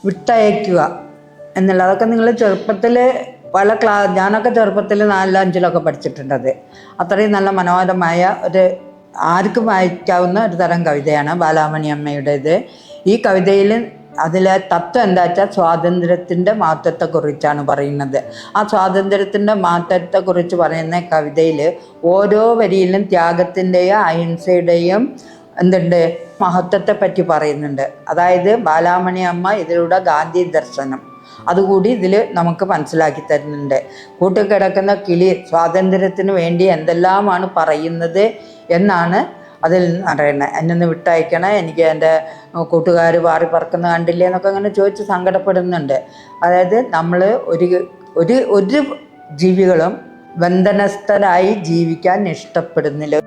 വിട്ടയക്കുക എന്നുള്ളത്. അതൊക്കെ നിങ്ങൾ ചെറുപ്പത്തിൽ ഞാനൊക്കെ ചെറുപ്പത്തിൽ 4-5 പഠിച്ചിട്ടുണ്ടത്. അത്രയും നല്ല മനോഹരമായ ഒരു ആർക്കും വായിക്കാവുന്ന ഒരു തരം കവിതയാണ് ബാലാമണി അമ്മയുടേത്. ഈ കവിതയിൽ അതിലെ തത്വം എന്താ വെച്ചാൽ സ്വാതന്ത്ര്യത്തിൻ്റെ മഹത്വത്തെക്കുറിച്ചാണ് പറയുന്നത്. ആ സ്വാതന്ത്ര്യത്തിൻ്റെ മഹത്വത്തെക്കുറിച്ച് പറയുന്ന കവിതയിൽ ഓരോ വരിയിലും ത്യാഗത്തിൻ്റെയും അഹിംസയുടെയും മഹത്വത്തെ പറ്റി പറയുന്നുണ്ട്. അതായത് ബാലാമണി അമ്മ ഇതിലൂടെ ഗാന്ധി ദർശനം അതുകൂടി ഇതിൽ നമുക്ക് മനസ്സിലാക്കി തരുന്നുണ്ട്. കൂട്ടുകിടക്കുന്ന കിളി സ്വാതന്ത്ര്യത്തിന് വേണ്ടി എന്തെല്ലാമാണ് പറയുന്നത് എന്നാണ് അതിൽ പറയുന്നത്. എന്നൊന്ന് വിട്ടയക്കണം, എനിക്ക് എൻ്റെ കൂട്ടുകാർ പാറി പറക്കുന്ന കണ്ടില്ലേ എന്നൊക്കെ അങ്ങനെ ചോദിച്ച് സങ്കടപ്പെടുന്നുണ്ട്. അതായത് നമ്മൾ ഒരു ജീവികളും ബന്ധനസ്ഥരായി ജീവിക്കാൻ ഇഷ്ടപ്പെടുന്നില്ല.